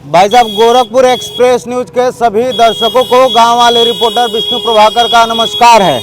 भाई साहब, Gorakhpur express news के सभी दर्शकों को गांव वाले रिपोर्टर विष्णु प्रभाकर का नमस्कार है।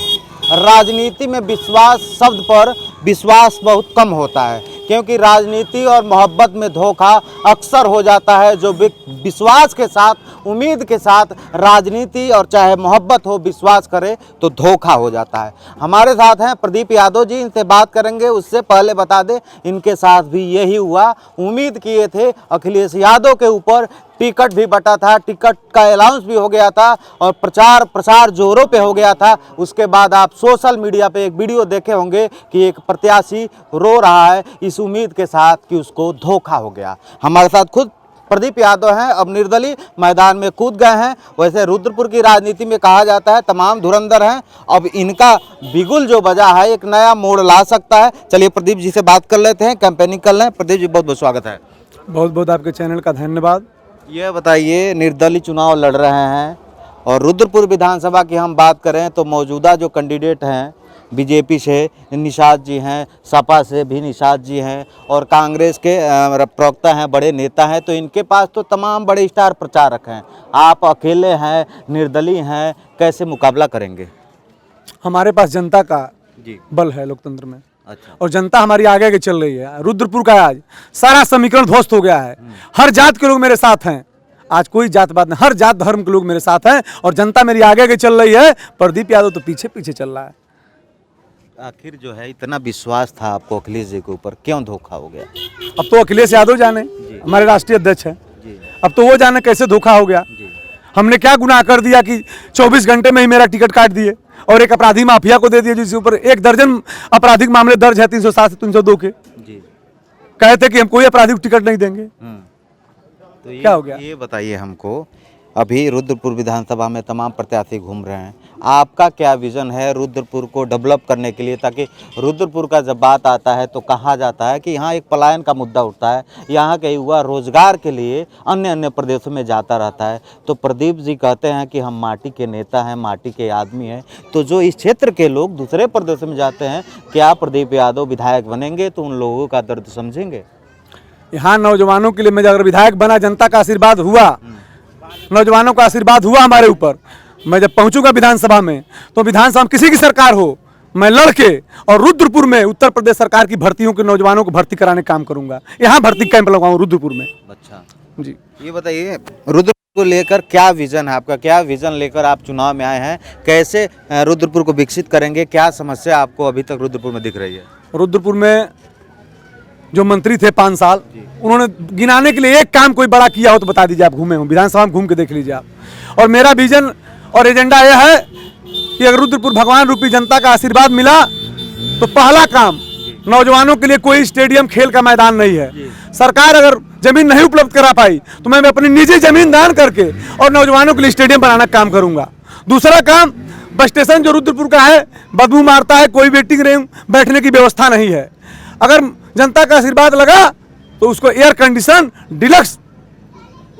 राजनीति में विश्वास शब्द पर विश्वास बहुत कम होता है, क्योंकि राजनीति और मोहब्बत में धोखा अक्सर हो जाता है। जो विश्वास के साथ, उम्मीद के साथ राजनीति और चाहे मोहब्बत हो, विश्वास करे तो धोखा हो जाता है। हमारे साथ हैं प्रदीप यादव जी, इनसे बात करेंगे। उससे पहले बता दें, इनके साथ भी यही हुआ। उम्मीद किए थे अखिलेश यादव के ऊपर, टिकट भी बटा था, टिकट का अनाउंस भी हो गया था और प्रचार प्रसार जोरों पे हो गया था। उसके बाद आप सोशल मीडिया पे एक वीडियो देखे होंगे कि एक प्रत्याशी रो रहा है इस उम्मीद के साथ कि उसको धोखा हो गया। हमारे साथ खुद प्रदीप यादव हैं, अब निर्दलीय मैदान में कूद गए हैं। वैसे रुद्रपुर की राजनीति में कहा जाता है तमाम धुरंधर हैं, अब इनका बिगुल जो बजा है एक नया मोड़ ला सकता है। चलिए प्रदीप जी से बात कर लेते हैं, कैंपेनिंग कर लें। प्रदीप जी, बहुत बहुत स्वागत है। बहुत बहुत आपके चैनल का धन्यवाद। ये बताइए, निर्दलीय चुनाव लड़ रहे हैं और रुद्रपुर विधानसभा की हम बात करें तो मौजूदा जो कैंडिडेट हैं, बीजेपी से निषाद जी हैं, सपा से भी निषाद जी हैं और कांग्रेस के प्रवक्ता हैं, बड़े नेता हैं, तो इनके पास तो तमाम बड़े स्टार प्रचारक हैं। आप अकेले हैं, निर्दलीय हैं, कैसे मुकाबला करेंगे? हमारे पास जनता का बल है लोकतंत्र में। अच्छा। और जनता हमारी आगे के चल रही है। रुद्रपुर का आज सारा समीकरण ध्वस्त हो गया है। हर जात के लोग मेरे साथ हैं, आज कोई जात बात नहीं, हर जात धर्म के लोग मेरे साथ हैं और जनता मेरी आगे के चल रही है। प्रदीप यादव तो पीछे पीछे चल रहा है। आखिर जो है इतना विश्वास था आपको अखिलेश जी के ऊपर, क्यों धोखा हो गया? अब तो अखिलेश यादव जाने, हमारे राष्ट्रीय अध्यक्ष हैं, अब तो वो जाने कैसे धोखा हो गया। हमने क्या गुनाह कर दिया कि 24 घंटे में ही मेरा टिकट काट दिए और एक अपराधी माफिया को दे दिए जिसके ऊपर 1 दर्जन आपराधिक मामले दर्ज है 307 से 302 के। कहते कि हम कोई आपराधिक टिकट नहीं देंगे। तो क्या हो गया? ये बताइए हमको, अभी रुद्रपुर विधानसभा में तमाम प्रत्याशी घूम रहे हैं, आपका क्या विज़न है रुद्रपुर को डेवलप करने के लिए? ताकि रुद्रपुर का जब बात आता है तो कहा जाता है कि यहाँ एक पलायन का मुद्दा उठता है, यहाँ के युवा रोजगार के लिए अन्य अन्य प्रदेशों में जाता रहता है। तो प्रदीप जी कहते हैं कि हम माटी के नेता हैं, माटी के आदमी हैं, तो जो इस क्षेत्र के लोग दूसरे प्रदेशों में जाते हैं, क्या प्रदीप यादव विधायक बनेंगे तो उन लोगों का दर्द समझेंगे? यहाँ नौजवानों के लिए मैं अगर विधायक बना, जनता का आशीर्वाद हुआ, नौजवानों का आशीर्वाद हुआ हमारे ऊपर, मैं जब पहुंचूंगा विधानसभा में तो विधानसभा में किसी की सरकार हो, मैं लड़के और रुद्रपुर में उत्तर प्रदेश सरकार की भर्तियों के नौजवानों को भर्ती कराने का काम करूंगा। यहाँ भर्ती कैंप लगाऊं रुद्रपुर में। अच्छा जी, ये बताइए, रुद्रपुर को लेकर क्या विजन है आपका? क्या विजन लेकर आप चुनाव में आए हैं? कैसे रुद्रपुर को विकसित करेंगे? क्या समस्या आपको अभी तक रुद्रपुर में दिख रही है? रुद्रपुर में जो मंत्री थे 5 साल, उन्होंने गिनाने के लिए एक काम कोई बड़ा किया हो तो बता दीजिए। आप घूमे हो विधानसभा में, घूम के देख लीजिए आप। और मेरा विजन और एजेंडा यह है कि अगर रुद्रपुर भगवान रूपी जनता का आशीर्वाद मिला तो पहला काम, नौजवानों के लिए कोई स्टेडियम खेल का मैदान नहीं है। सरकार अगर जमीन नहीं उपलब्ध करा पाई तो मैं अपनी निजी जमीन दान करके और नौजवानों के लिए स्टेडियम बनाने का काम करूंगा। दूसरा काम, बस स्टेशन जो रुद्रपुर का है बदबू मारता है, कोई वेटिंग रूम बैठने की व्यवस्था नहीं है। अगर जनता का आशीर्वाद लगा तो उसको एयर कंडीशन डिलक्स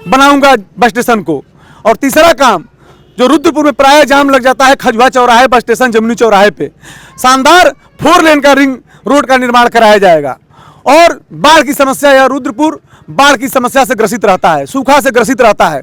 बनाऊंगा बस स्टेशन को। और तीसरा काम, जो रुद्रपुर में प्राय जाम लग जाता है खजुआ चौराहे बस स्टेशन, जमुनी चौराहे पे शानदार 4 लेन का रिंग रोड का निर्माण कराया जाएगा। और बाढ़ की समस्या, या रुद्रपुर बाढ़ की समस्या से ग्रसित रहता है, सूखा से ग्रसित रहता है।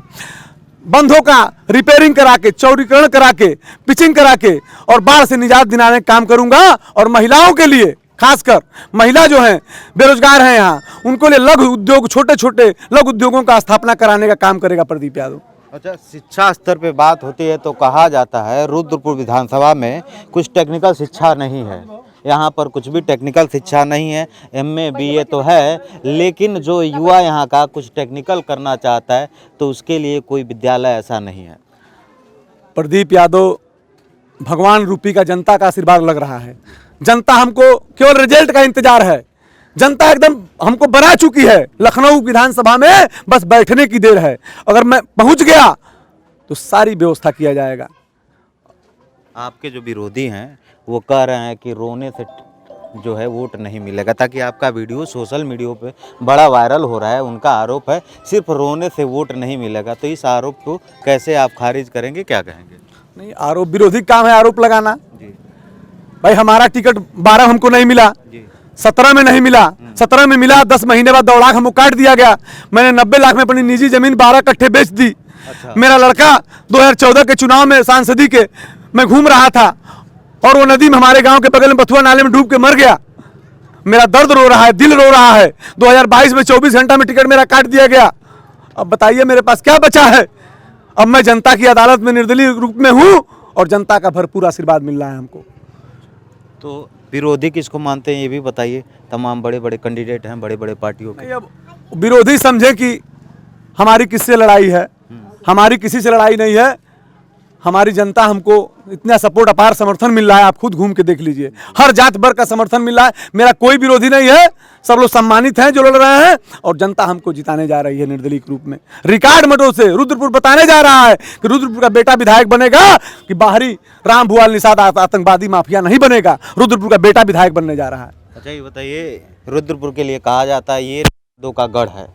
बंधों का रिपेयरिंग करा के, चौड़ीकरण करा के, पिचिंग करा के और बाढ़ से निजात दिलाने का काम करूंगा। और महिलाओं के लिए, खासकर महिला जो हैं बेरोजगार हैं यहाँ, उनको लिए लघु उद्योग, छोटे छोटे लघु उद्योगों का स्थापना कराने का काम करेगा प्रदीप यादव। अच्छा, शिक्षा स्तर पे बात होती है तो कहा जाता है रुद्रपुर विधानसभा में कुछ टेक्निकल शिक्षा नहीं है। यहाँ पर कुछ भी टेक्निकल शिक्षा नहीं है। MA BA तो है, लेकिन जो युवा यहाँ का कुछ टेक्निकल करना चाहता है तो उसके लिए कोई विद्यालय ऐसा नहीं है। प्रदीप यादव, भगवान रूपी का जनता का आशीर्वाद लग रहा है। जनता हमको केवल रिजल्ट का इंतजार है। जनता एकदम हमको बना चुकी है। लखनऊ विधानसभा में बस बैठने की देर है। अगर मैं पहुंच गया तो सारी व्यवस्था किया जाएगा। आपके जो विरोधी हैं वो कह रहे हैं कि रोने से जो है वोट नहीं मिलेगा, ताकि आपका वीडियो सोशल मीडिया पे बड़ा वायरल हो रहा है। उनका आरोप है सिर्फ रोने से वोट नहीं मिलेगा। तो इस आरोप को कैसे आप खारिज करेंगे, क्या कहेंगे? नहीं, आरोप विरोधी काम है आरोप लगाना। भाई हमारा टिकट 12 हमको नहीं मिला 17 में नहीं मिला, 17 में मिला, 10 महीने बाद 2 लाख हमको काट दिया गया। मैंने 90 लाख में अपनी निजी जमीन 12 कट्ठे बेच दी। अच्छा। मेरा लड़का 2014 के चुनाव में सांसदी के मैं घूम रहा था और वो नदी में हमारे गांव के बगल में बथुआ नाले में डूब के मर गया। मेरा दर्द रो रहा है, दिल रो रहा है। 2022 में 24 घंटा में टिकट मेरा काट दिया गया। अब बताइए मेरे पास क्या बचा है? अब मैं जनता की अदालत में निर्दलीय रूप में हूं और जनता का भरपूर आशीर्वाद मिल रहा है हमको। तो विरोधी किसको मानते हैं ये भी बताइए। तमाम बड़े बड़े कैंडिडेट हैं बड़े बड़े पार्टियों के। नहीं, अब विरोधी समझे कि हमारी किससे लड़ाई है, हमारी किसी से लड़ाई नहीं है। हमारी जनता हमको इतना सपोर्ट, अपार समर्थन मिल रहा है, आप खुद घूम के देख लीजिए। हर जात वर्ग का समर्थन मिल रहा है। मेरा कोई विरोधी नहीं है, सब लोग सम्मानित हैं जो लड़ रहे हैं और जनता हमको जिताने जा रही है निर्दलीय के रूप में। रिकॉर्ड मतों से रुद्रपुर बताने जा रहा है कि रुद्रपुर का बेटा विधायक बनेगा कि बाहरी राम भुआल निषाद आतंकवादी माफिया नहीं बनेगा। रुद्रपुर का बेटा विधायक बनने जा रहा है। अच्छा ये बताइए, रुद्रपुर के लिए कहा जाता है ये दो का गढ़ है,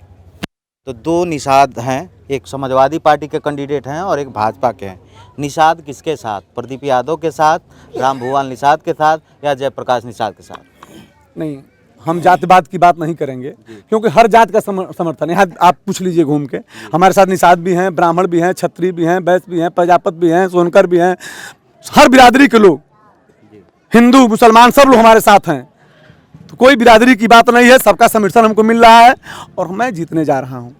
तो 2 निषाद हैं, एक समाजवादी पार्टी के कैंडिडेट हैं और एक भाजपा के हैं। निषाद किसके साथ? प्रदीप यादव के साथ, राम भुआल निषाद के साथ या जयप्रकाश निषाद के साथ? नहीं, हम जातिवाद की बात नहीं करेंगे क्योंकि हर जात का समर्थन है। यहाँ आप पूछ लीजिए घूम के, हमारे साथ निषाद भी हैं, ब्राह्मण भी हैं, क्षत्रिय भी हैं, वैश्य भी हैं, प्रजापत भी हैं, सोनकर भी हैं, हर बिरादरी के लोग, हिंदू मुसलमान सब लोग हमारे साथ हैं। तो कोई बिरादरी की बात नहीं है, सबका समर्थन हमको मिल रहा है और मैं जीतने जा रहा हूँ।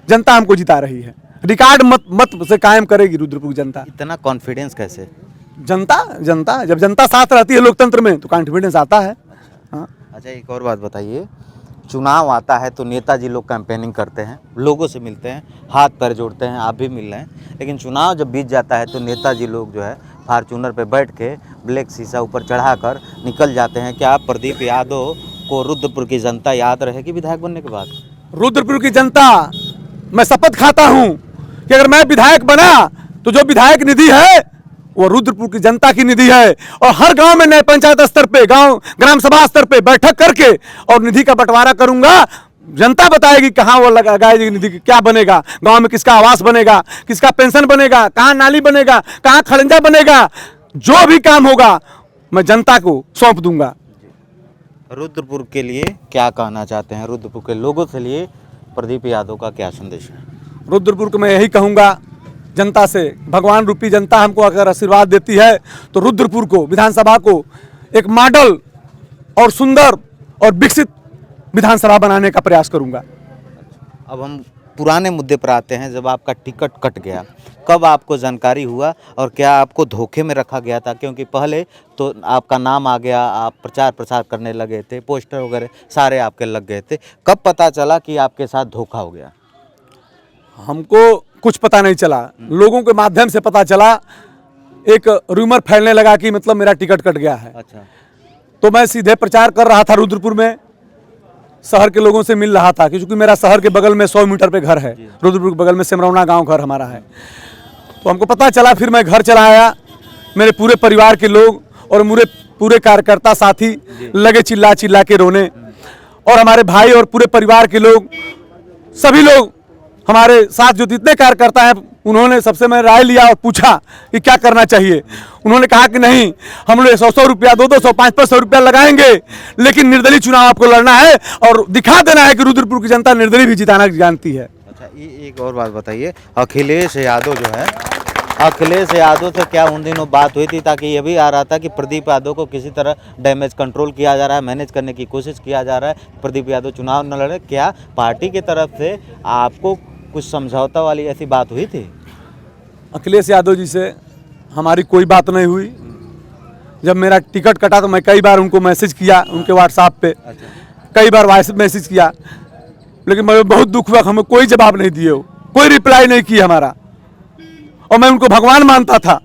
जनता हमको जिता रही है। रिकॉर्ड मत से कायम करेगी रुद्रपुर की जनता। इतना कॉन्फिडेंस कैसे? जनता जब जनता साथ रहती है लोकतंत्र में तो कॉन्फिडेंस आता है। हाँ। अच्छा एक और बात बताइए, चुनाव आता है तो नेताजी लोग कैंपेनिंग करते हैं, लोगों से मिलते हैं, हाथ पैर जोड़ते हैं, आप भी मिल रहे हैं, लेकिन चुनाव जब बीत जाता है तो नेताजी लोग जो है फार्चूनर पे बैठ के ब्लैक शीशा ऊपर चढ़ाकर निकल जाते हैं। क्या प्रदीप यादव को रुद्रपुर की जनता याद रहेगी विधायक बनने के बाद? रुद्रपुर की जनता, मैं शपथ खाता हूं कि अगर मैं विधायक बना तो जो विधायक निधि है वो रुद्रपुर की जनता की निधि है और हर गांव में नए पंचायत स्तर पे, गांव ग्राम सभा स्तर पे बैठक करके और निधि का बंटवारा करूंगा। जनता बताएगी कहाँ वो लगाएगी निधि, क्या बनेगा गांव में, किसका आवास बनेगा, किसका पेंशन बनेगा, कहाँ नाली बनेगा, कहाँ खड़ंजा बनेगा। जो भी काम होगा मैं जनता को सौंप दूंगा। रुद्रपुर के लिए क्या कहना चाहते हैं? रुद्रपुर के लोगों के लिए प्रदीप यादव का क्या संदेश है? रुद्रपुर को मैं यही कहूँगा जनता से, भगवान रूपी जनता हमको अगर आशीर्वाद देती है तो रुद्रपुर को, विधानसभा को एक मॉडल और सुंदर और विकसित विधानसभा बनाने का प्रयास करूंगा। अब हम पुराने मुद्दे पर आते हैं। जब आपका टिकट कट गया, कब आपको जानकारी हुआ और क्या आपको धोखे में रखा गया था? क्योंकि पहले तो आपका नाम आ गया, आप प्रचार प्रसार करने लगे थे, पोस्टर वगैरह सारे आपके लग गए थे, कब पता चला कि आपके साथ धोखा हो गया? हमको कुछ पता नहीं चला, लोगों के माध्यम से पता चला। एक रूमर फैलने लगा कि मतलब मेरा टिकट कट गया है। अच्छा। तो मैं सीधे प्रचार कर रहा था रुद्रपुर में, शहर के लोगों से मिल रहा था क्योंकि मेरा शहर के बगल में 100 मीटर पे घर है। रुद्रपुर के बगल में सिमरौना गांव घर हमारा है। तो हमको पता चला, फिर मैं घर चला आया, मेरे पूरे परिवार के लोग और मेरे पूरे कार्यकर्ता साथी लगे चिल्ला चिल्ला के रोने, और हमारे भाई और पूरे परिवार के लोग, सभी लोग हमारे साथ जो जितने कार्यकर्ता हैं, उन्होंने सबसे मैं राय लिया और पूछा कि क्या करना चाहिए। उन्होंने कहा कि नहीं, हम लोग 100 रुपया, 200, 500 रुपया लगाएंगे, लेकिन निर्दलीय चुनाव आपको लड़ना है और दिखा देना है कि रुद्रपुर की जनता निर्दलीय भी जिताना जानती है। अच्छा ये एक और बात बताइए, अखिलेश यादव जो है, अखिलेश यादव से क्या उन दिनों बात हुई थी? ताकि ये भी आ रहा था कि प्रदीप यादव को किसी तरह डैमेज कंट्रोल किया जा रहा है, मैनेज करने की कोशिश किया जा रहा है, प्रदीप यादव चुनाव न लड़े। क्या पार्टी की तरफ से आपको कुछ समझौता वाली ऐसी बात हुई थी? अखिलेश यादव जी से हमारी कोई बात नहीं हुई। जब मेरा टिकट कटा तो मैं कई बार उनको मैसेज किया, उनके व्हाट्सएप पे कई बार वॉइस मैसेज किया, लेकिन मैं बहुत दुख हुआ, हमें कोई जवाब नहीं दिए, कोई रिप्लाई नहीं किया हमारा। और मैं उनको भगवान मानता था,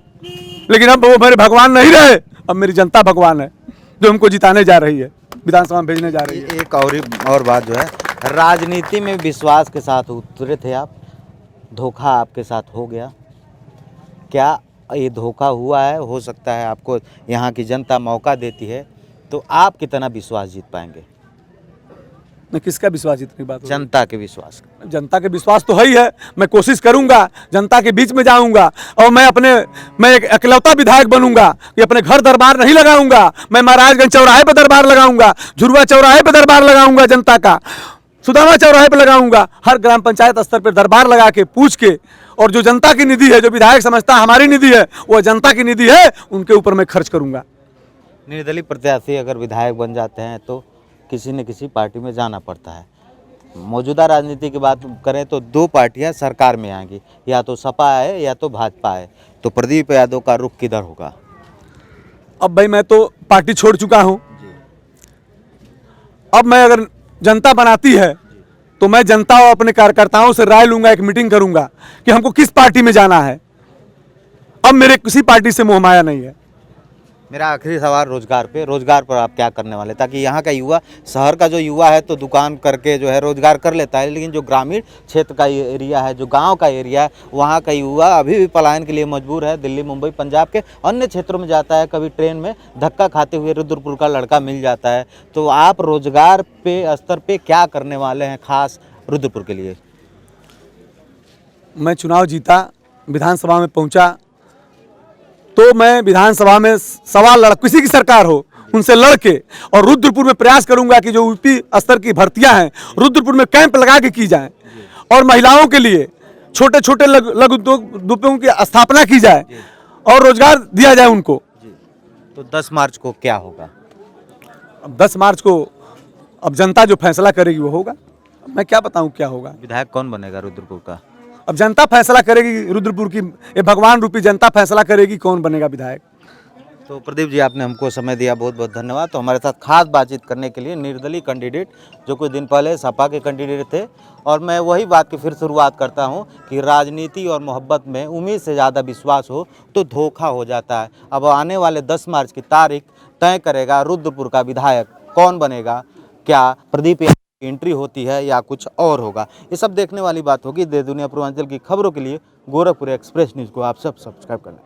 लेकिन अब वो मेरे भगवान नहीं रहे, अब मेरी जनता भगवान है जो हमको जिताने जा रही है, विधानसभा में भेजने जा रही है। एक और बात जो है, राजनीति में विश्वास के साथ उतरे थे आप, धोखा आपके साथ हो गया। क्या ये धोखा हुआ है? हो सकता है आपको यहाँ की जनता मौका देती है तो आप कितना विश्वास जीत पाएंगे? मैं किसका विश्वास, इतनी बात हो रही है। जनता के विश्वास का। जनता के विश्वास तो है ही है। मैं कोशिश करूंगा, जनता के बीच में जाऊंगा और मैं एक इकलौता विधायक बनूंगा कि अपने घर दरबार नहीं लगाऊंगा। मैं महाराजगंज चौराहे पर दरबार लगाऊंगा, झुरवा चौराहे पर दरबार लगाऊंगा, जनता का सुदामा चौराहे पर लगाऊंगा। हर ग्राम पंचायत स्तर पर दरबार लगा के पूछ के, और जो जनता की निधि है, जो विधायक समझता हमारी निधि है, वो जनता की निधि है, उनके ऊपर मैं खर्च करूंगा। निर्दलीय प्रत्याशी अगर विधायक बन जाते हैं तो किसी न किसी पार्टी में जाना पड़ता है। मौजूदा राजनीति की बात करें तो दो पार्टियां सरकार में आएंगी, या तो सपा है या तो भाजपा है। तो प्रदीप यादव का रुख किधर होगा? अब भाई मैं तो पार्टी छोड़ चुका हूं। अब मैं अगर जनता बनाती है तो मैं जनता और अपने कार्यकर्ताओं से राय लूंगा, एक मीटिंग करूंगा कि हमको किस पार्टी में जाना है। अब मेरे किसी पार्टी से मोह माया नहीं है। मेरा आखिरी सवाल रोजगार पर आप क्या करने वाले, ताकि यहाँ का युवा, शहर का जो युवा है तो दुकान करके जो है रोजगार कर लेता है, लेकिन जो ग्रामीण क्षेत्र का एरिया है, जो गांव का एरिया है, वहाँ का युवा अभी भी पलायन के लिए मजबूर है। दिल्ली, मुंबई, पंजाब के अन्य क्षेत्रों में जाता है। कभी ट्रेन में धक्का खाते हुए रुद्रपुर का लड़का मिल जाता है। तो आप रोजगार पे स्तर पे क्या करने वाले हैं खास रुद्रपुर के लिए? मैं चुनाव जीता, विधानसभा में पहुंचा तो मैं विधानसभा में किसी की सरकार हो उनसे लड़के और रुद्रपुर में प्रयास करूंगा कि जो यूपी स्तर की भर्तियां हैं रुद्रपुर में कैंप लगा के की जाएं, और महिलाओं के लिए छोटे छोटे लघु उद्योगों की स्थापना की जाए और रोजगार दिया जाए उनको। तो 10 मार्च को क्या होगा? अब 10 मार्च को अब जनता जो फैसला करेगी वो होगा। मैं क्या बताऊं क्या होगा। विधायक कौन बनेगा रुद्रपुर का? अब जनता फैसला करेगी, रुद्रपुर की ये भगवान रूपी जनता फैसला करेगी कौन बनेगा विधायक। तो प्रदीप जी, आपने हमको समय दिया, बहुत बहुत धन्यवाद। तो हमारे साथ खास बातचीत करने के लिए निर्दलीय कैंडिडेट, जो कुछ दिन पहले सपा के कैंडिडेट थे। और मैं वही बात की फिर शुरुआत करता हूं कि राजनीति और मोहब्बत में उम्मीद से ज़्यादा विश्वास हो तो धोखा हो जाता है। अब आने वाले 10 मार्च की तारीख तय करेगा रुद्रपुर का विधायक कौन बनेगा। क्या प्रदीप की एंट्री होती है या कुछ और होगा, ये सब देखने वाली बात होगी। देश दुनिया पूर्वांचल की खबरों के लिए गोरखपुर एक्सप्रेस न्यूज़ को आप सब सब्सक्राइब कर लें।